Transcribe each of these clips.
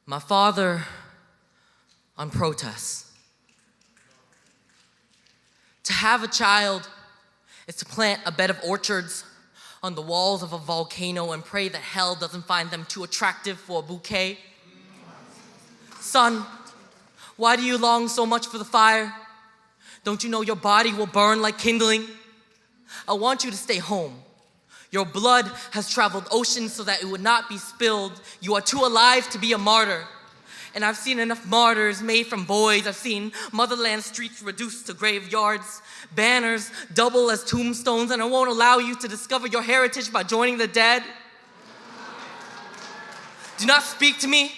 My father on protests. To have a child is to plant a bed of orchards on the walls of a volcano and pray that hell doesn't find them too attractive for a bouquet. Son, why do you long so much for the fire? Don't you know your body will burn like kindling? I want you to stay home. Your blood has traveled oceans so that it would not be spilled. You are too alive to be a martyr. And I've seen enough martyrs made from boys. I've seen motherland streets reduced to graveyards, banners double as tombstones, and I won't allow you to discover your heritage by joining the dead. Do not speak to me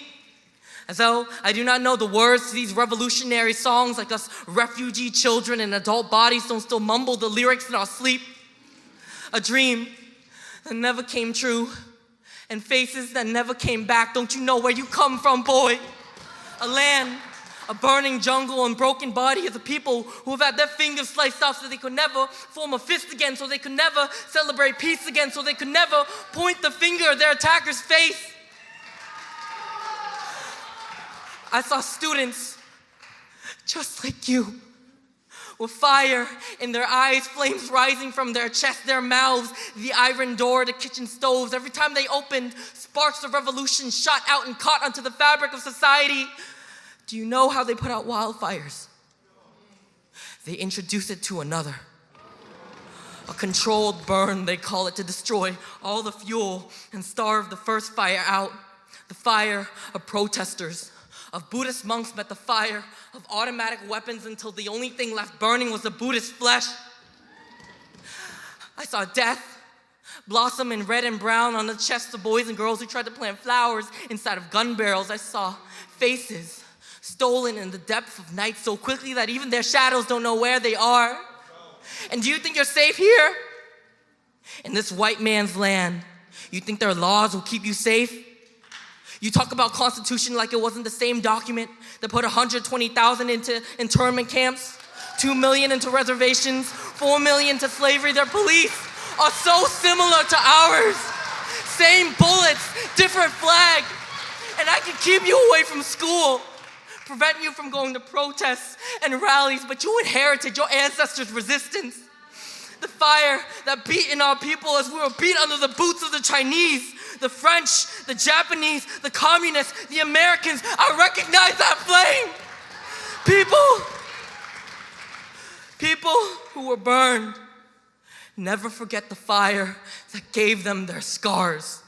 as though I do not know the words to these revolutionary songs, like us refugee children in adult bodies don't still mumble the lyrics in our sleep. A dream that never came true, and faces that never came back. Don't you know where you come from, boy? A land, a burning jungle, and broken body of the people who have had their fingers sliced off so they could never form a fist again, so they could never celebrate peace again, so they could never point the finger at their attacker's face. I saw students just like you, with fire in their eyes, flames rising from their chests, their mouths, the iron door, the kitchen stoves. Every time they opened, sparks of revolution shot out and caught onto the fabric of society. Do you know how they put out wildfires? They introduce it to another. A controlled burn, they call it, to destroy all the fuel and starve the first fire out. The fire of protesters, of Buddhist monks met the fire of automatic weapons until the only thing left burning was the Buddhist flesh. I saw death blossom in red and brown on the chests of boys and girls who tried to plant flowers inside of gun barrels. I saw faces stolen in the depth of night so quickly that even their shadows don't know where they are. And do you think you're safe here? In this white man's land, you think their laws will keep you safe? You talk about Constitution like it wasn't the same document that put 120,000 into internment camps, 2 million into reservations, 4 million to slavery. Their police are so similar to ours. Same bullets, different flag. And I can keep you away from school, prevent you from going to protests and rallies, but you inherited your ancestors' resistance. The fire that beat in our people as we were beat under the boots of the Chinese, the French, the Japanese, the communists, the Americans. I recognize that flame. People who were burned never forget the fire that gave them their scars.